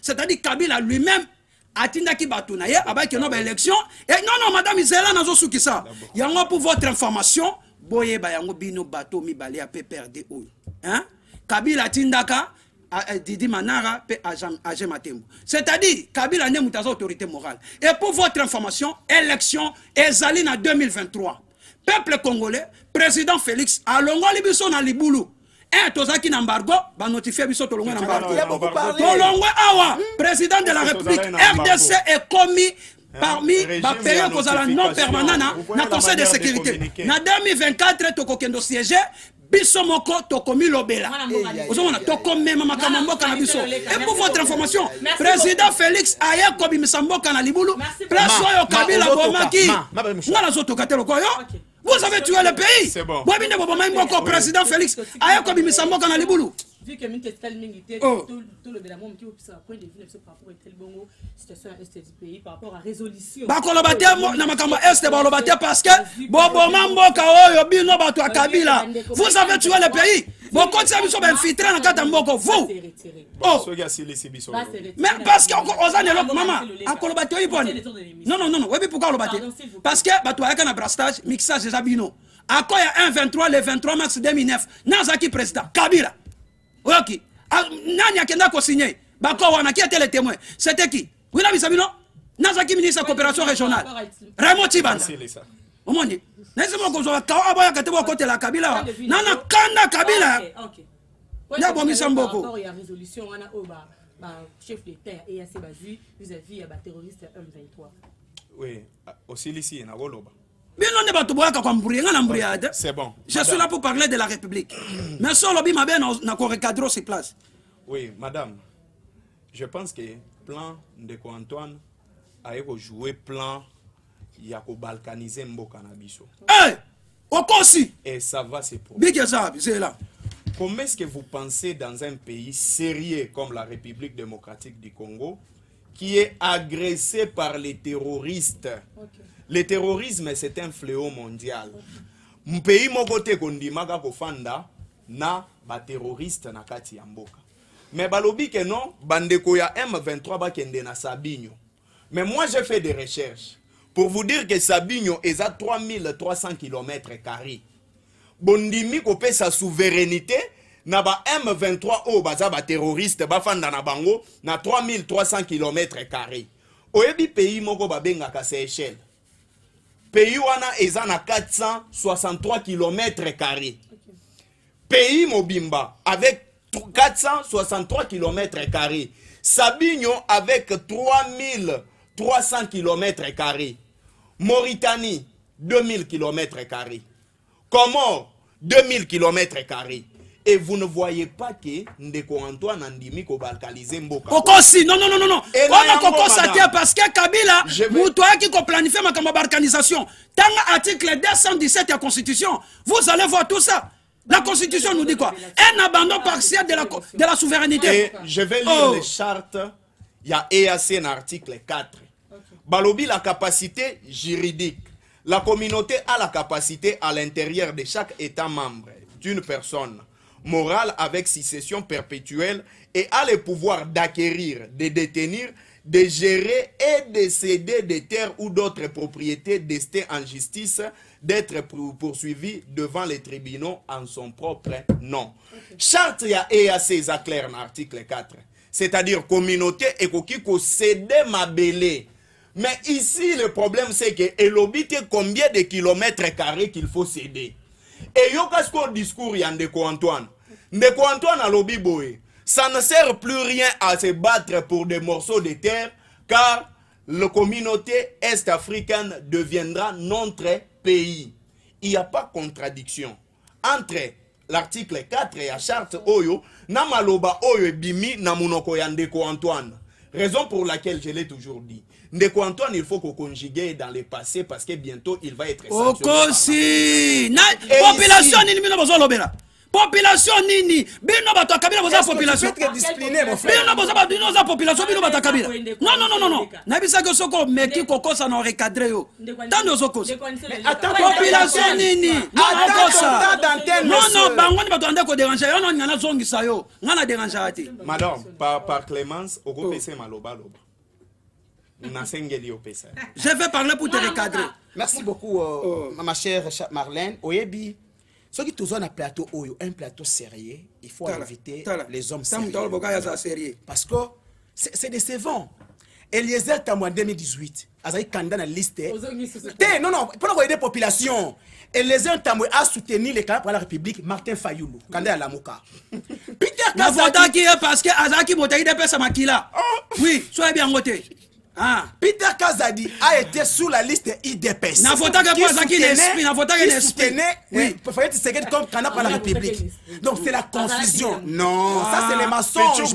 C'est-à-dire Kabila lui-même, Atindaki Batounaye, avec une élection. Et non, madame Isela Nazo Soukissa. Yango pour votre information, Boye Bayango Bino Bato Mi Balay à PPRD. Hein? Kabila Tindaka. Didi Manara pe Aja Matembo. C'est-à-dire, Kabila n'est pas autorité morale. Et pour votre information, élection Ezali en 2023. Peuple congolais, président Félix, à Longo Libiso na Liboulou. Un Tozaki Nambargo, va notifier Biso Tolongo Nambargo. Tolongo Awa, président de la République, RDC est commis parmi les pays non permanents dans le Conseil de sécurité. En 2024, Tokokendo siégé. Biso moko tokomi lobela. Ozomona tokomi makambo mboka na biso. Et pour votre information, président Félix aya kobi misamboka na Libulu. Place oyo Kabila bomaki. Ngala zoto katelo koyo. Vous avez tué le pays. C'est bon. Bobine boboma mboko président Félix aya kobi misamboka na Libulu. Vu que tout le bélamont qui a point de vue par rapport à tel bongo situation est du pays par rapport à résolution. Bakolobate na makambo est balobate parce que boboma mboka oyo bino bato a Kabila. Vous avez tué le pays. Bon quand ça biso infiltré na kata mboko vous. Oh. Mais parce que ozane lo maman akolobate oyibone. Non, webi pourquoi olobate? Parce que bato ayaka na brastage mixage déjà bino. Akoya 1-23 le 23 mars 2009. Nazaki président Kabila. Ok. Nani akenda ko signé? Bako wana qui était le témoin? C'était qui? Wina Bisabino? Nazaki ministre de la coopération régionale. Raymond Tibanda. Omoni. Nese moko zo ka aboya katebo côté la Kabila. Nana kanda Kabila. OK. Ya bomi samboko. Il y a résolution wana oba chef d'État et assez basé vis-à-vis à terroriste M23. Oui, aussi ici na goloba. C'est bon. Je suis là pour parler de la République. Mais sur le bima ben na ko recadrer ses places. Oui, madame. Je pense que plan de Antoine a joué plan ya ko balkaniser mboka na biso. Okosi. Et ça va se produire. Big ça, c'est là. Comment est-ce que vous pensez dans un pays sérieux comme la République démocratique du Congo qui est agressé par les terroristes. Okay. Le terrorisme, c'est un fléau mondial. Mon pays mokote kondimaka kofanda na ba terroriste na kati ya mboka. Mais balobi que non, bandeko ya M23 ba kende na Sabinyo. Mais moi j'ai fait des recherches pour vous dire que Sabinyo est à 3300 km². Bondimi kopé sa souveraineté na ba M23 o baza ba terroriste ba fanda na bango na 3300 km². Oyebi pays moko ba benga ka Seychelles. Pays wana eza na 463 km². Pays mobimba avec 463 km². Sabinyo avec 3300 km². Mauritanie 2000 km². Comores 2000 km². Et vous ne voyez pas que Ndeko Antoine Andimi ko balkaliser mboka. Kokosi, non. On a Kokosi parce que Kabila, Moutoua qui planifie ma balkanisation. Dans l'article 217 de la Constitution, vous allez voir tout ça. La Constitution nous dit quoi? Un abandon partiel de la souveraineté. Et je vais lire les chartes. Il y a EAC dans l'article 4. Balobi, la capacité juridique. La communauté a la capacité à l'intérieur de chaque État membre d'une personne morale avec succession perpétuelle et a le pouvoir d'acquérir, de détenir, de gérer et de céder des terres ou d'autres propriétés destées en justice, d'être poursuivi devant les tribunaux en son propre nom. Charte ya EAC est clair dans l'article 4. C'est-à-dire communauté et ko céder ma belé. Mais ici le problème c'est que elobite combien de kilomètres² qu'il faut céder. Et yo kasko discours ya Ndeko Antoine. Ndeko Antoine a lobby boy. Ça ne sert plus rien à se battre pour des morceaux de terre car la communauté est-africaine deviendra notre pays. Il n'y a pas de contradiction entre l'article 4 et la charte Oyo, Namaloba Oyo Bimi Namunoko ya Ndeko Antoine. Raison pour laquelle je l'ai toujours dit. Ndeko Antoine, il faut qu'on conjugue dans le passé parce que bientôt il va être sanctionné. Population population nini bino bato kabila boza population discipliné mon frère bino boza bato population bino bato kabila non na bisa que soko meki kokosa na recadrer yo tando zoko population nini non bango ni bato ande ko déranger yo non ngana zongisa yo ngana déranger ati madame par clémence oko pese maloba loba nasengeli yo pesa. Je vais parler pour te recadrer. Merci beaucoup ma chère Marlène Oyebi. Ce qui est un plateau, un plateau sérieux, il faut inviter les hommes sérieux. Parce que c'est décevant. Eliezer Tamou en 2018, Azaï Kanda dans la liste. Non, pour aider la population. Eliezer Tamou a soutenu les cadres pour la République, Martin Fayoulou, Kanda à la Mouka. Peter Kazadi, parce que Azaki Motaï de Pessamakila. Oui, soyez bien noté. Peter Kazadi a été sous la liste IDPS. N'a voté que pas Zaki l'esprit, n'a voté que l'esprit. Oui, il faut être secret comme Canada par la République. Donc c'est la confusion. Non, ça c'est les mensonges.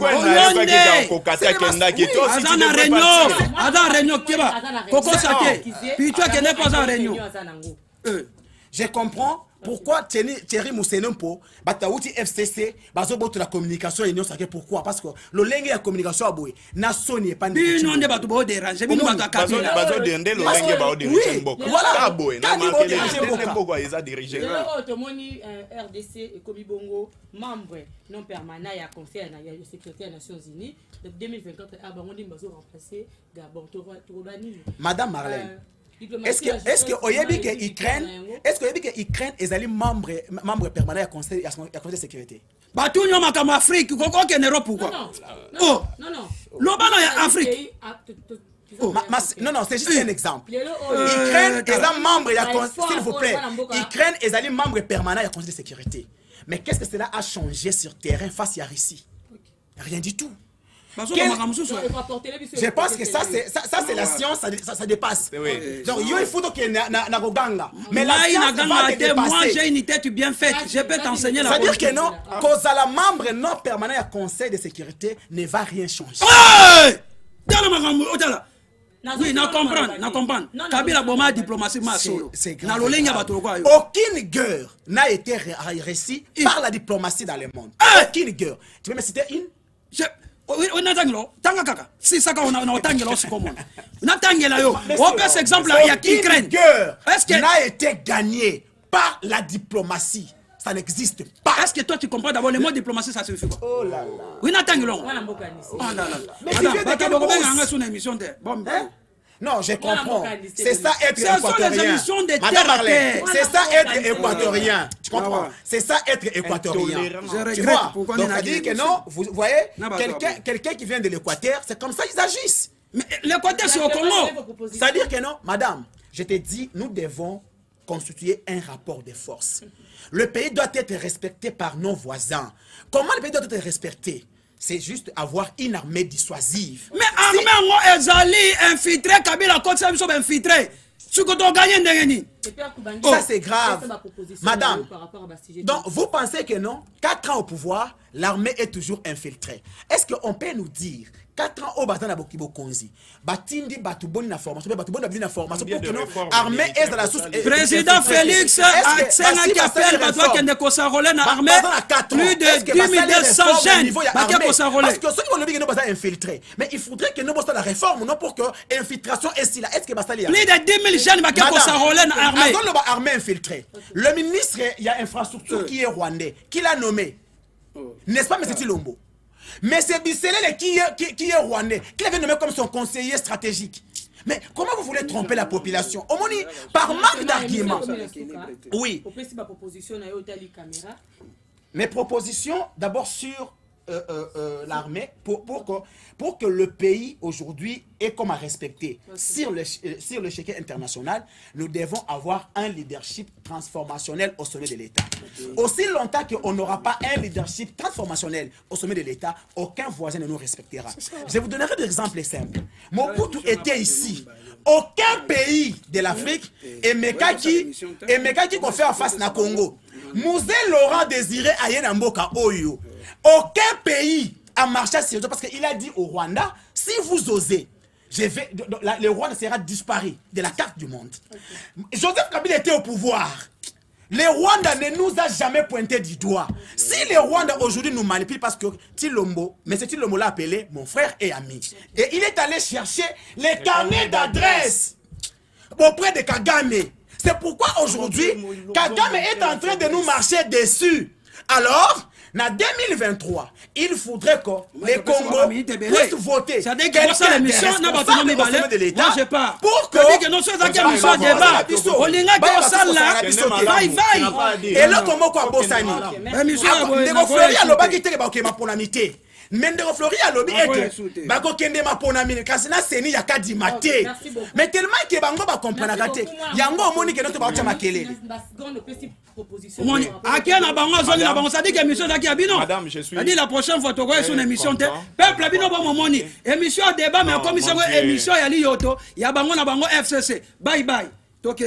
Je comprends pourquoi Thierry Moussenompo, Bataouti FCC, Bazoboto la communication et non ça pourquoi parce que le lingue de communication a boué. Nason n'est pas né. Non de bato bo déranger, bino bato kabila. Bazo dende le lingue ba diriger mboko. Voilà. Boué, na marqué les mboko ils dirigé. Le automoni RDC et Komi Bongo membre non permanent ya conseil na ya secrétaire des Nations Unies de 2024 a bangondi bazo remplacer Gabon Torobani. Madame Marlène. Est-ce que Oyebi que Ukraine est allé membre permanent à conseil de sécurité? Batunyo makama Afrique, koko ke Europe pourquoi? Non. Lobano ya Afrique. Non, c'est juste un exemple. Ukraine est un membre, s'il vous plaît. Ukraine est allé membre permanent à conseil de sécurité. Mais qu'est-ce que cela a changé sur terrain face à Russie? Rien du tout. Je pense que ça c'est la science, ça dépasse. Donc il faut qu'il y ait na Roganga. Mais la science va te dépasser. Moi j'ai une tête bien faite, je peux t'enseigner la c'est-à-dire que non, cause à la membre non permanent à conseil de sécurité ne va rien changer. Oui, na comprendre. Kabila boma diplomatie ma solo. Na lolenga bato kwa yo. Aucune guerre n'a été réussie par la diplomatie dans le monde. Aucune guerre. Tu peux me citer une? onatangelo tanga kaka si saka on otangelo sikomona natangela yo on peut exemple il y a qui craignent est-ce que n'a été gagné par la diplomatie? Ça n'existe pas. Est-ce que toi tu comprends d'abord le mot diplomatie ça signifie quoi? Oh là là. Oui natangelo. Mais tu viens de quelle non, je comprends. C'est ça être équatorien. Madame Marlène, c'est ça être équatorien. Tu comprends? C'est ça être équatorien. Tu vois? Donc ça dit que non, vous voyez, quelqu'un qui vient de l'Équateur, c'est comme ça qu'ils agissent. Mais l'Équateur c'est au Congo. C'est-à-dire que non, madame, je te dis, nous devons constituer un rapport de force. Le pays doit être respecté par nos voisins. Comment le pays doit être respecté? C'est juste avoir une armée dissuasive. Mais armée ezali infiltré Kabila côté ça sont infiltré. Ce que tu gagnes ndengeni. Ça c'est grave. Madame. Donc vous pensez que non, 4 ans au pouvoir, l'armée est toujours infiltrée. Est-ce qu'on peut nous dire 4 ans au Bazana Bokibo Konzi, Batindi Batuboni na formation, Batuboni na formation pour que non armée est dans la source. Président Félix a qui appelle Batwa Kende Kosarolé na armée plus de 2200 jeunes Baké Kosarolé. Parce que ceux qui vont le dire que nous Bazana infiltré, mais il faudrait que nous bossons la réforme non pour que infiltration est là. Est-ce que Basali plus de 10 000 jeunes Baké Kosarolé na armée. Dans le armée infiltrée. Le ministre il y a infrastructure qui est rwandais, qui l'a nommé. N'est-ce pas M. Tilombo? Mais c'est Bisselele qui est rwandais, qui l'avait nommé comme son conseiller stratégique. Mais comment vous voulez tromper la population? Au moins, par manque d'arguments. Oui. Mes propositions, d'abord sur l'armée, pour que le pays aujourd'hui ait comme à respecter sur le chéquier international, nous devons avoir un leadership transformationnel au sommet de l'État. Aussi longtemps qu'on n'aura pas un leadership transformationnel au sommet de l'État, aucun voisin ne nous respectera. Je vous donnerai des exemples simples. Mobutu était ici. Aucun pays de l'Afrique et Mekaki qu'on fait en face na Congo. Mouzé Laurent Désiré Ayenamboka Oyo. Aucun pays a marché sur eux parce qu'il a dit au Rwanda, si vous osez, le Rwanda sera disparu de la carte du monde. Joseph Kabila était au pouvoir. Le Rwanda ne nous a jamais pointé du doigt. Si le Rwanda aujourd'hui nous manipule parce que Tilombo, mais c'est Tilombo l'a appelé mon frère et ami. Et il est allé chercher les carnets d'adresse auprès de Kagame. C'est pourquoi aujourd'hui, Kagame est en train de nous marcher dessus. Alors, en 2023, il faudrait que les Congos puissent voter. C'est-à-dire que ça l'émission n'a pas tombé balai. Moi je pars. Pour que nous sommes en émission débat. On est là que ça là. Bye. Et là comment quoi Bossani. Émission de Flori à l'obaki te ba okema ponamité. Mais de Flori à l'obi ete ba ko kende ma ponamité kasi na seni ya kadi maté. Mais tellement que bango ba comprendre gate. Yango omoni ke no to ba tia makele. Madame, je suis. La prochaine fois, tu vas sur une émission. Peuple, abino ba momoni. Émission débat, mais comme c'est émission yali yoto, ya bango na bango FCC. Bye bye. Ok.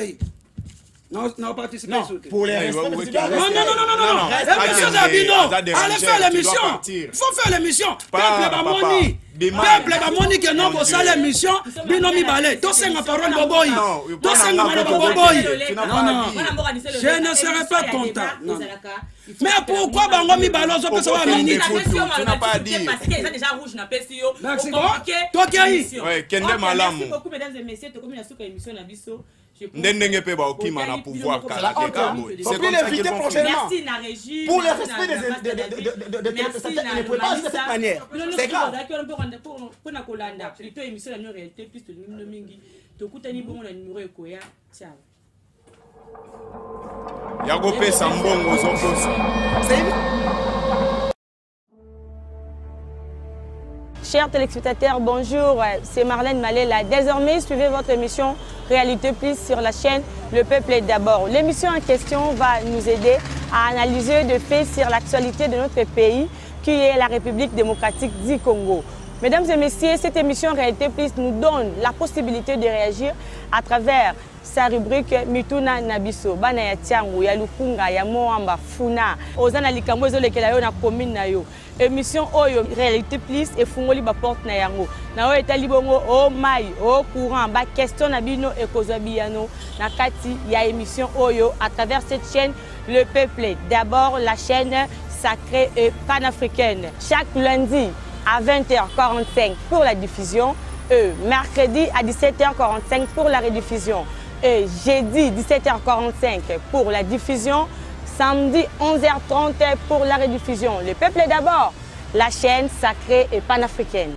Non, participe. Non, pour les non. L'émission d'abino. Allez faire l'émission. Il faut faire l'émission. Peuple ba moni. Peuple ba moni que non pour ça l'émission. Bino mi balé. To senga parole boboy. To senga mala boboy. Non. Je ne serai pas content. Mais pourquoi bango mi balozo peut savoir minute? Tu n'as pas dit. Parce qu'il y a déjà rouge na pesio. Merci. Toi qui as ouais, Kende Malamu. Merci beaucoup mesdames et messieurs, to comme la souka émission na biso. Ndenge pe ba okima na pouvoir kala de kabo. C'est comme ça qu'il prochainement. Merci na régie. Pour le respect de ne pouvez pas agir de cette manière. C'est grave. Pour na kolanda, plutôt émission na réalité plus de nous mingi. To kutani bongo na numéro ekoya. Ciao. Yago pesa mbongo zokosa. Chers téléspectateurs, bonjour, c'est Marlène Maléla. Désormais, suivez votre émission Réalité Plus sur la chaîne Le Peuple est d'abord. L'émission en question va nous aider à analyser de faits sur l'actualité de notre pays, qui est la République démocratique du Congo. Mesdames et messieurs, cette émission Réalité Plus nous donne la possibilité de réagir à travers sa rubrique Mituna Nabiso. Bana ya Tiango, ya Lukunga, ya Moamba, Funa. Ozana likambo ezolekela yo na commune na yo. Émission Oyo Réalité Plus et fungoli ba porte na yango. Na oyo etali bongo o mai, o courant, ba question na bino e kozwa biyano na kati ya émission Oyo à travers cette chaîne Le Peuple. D'abord la chaîne sacrée et panafricaine. Chaque lundi à 20h45 pour la diffusion, et mercredi à 17h45 pour la rediffusion, et jeudi 17h45 pour la diffusion, samedi 11h30 pour la rediffusion. Le peuple d'abord, la chaîne sacrée et panafricaine.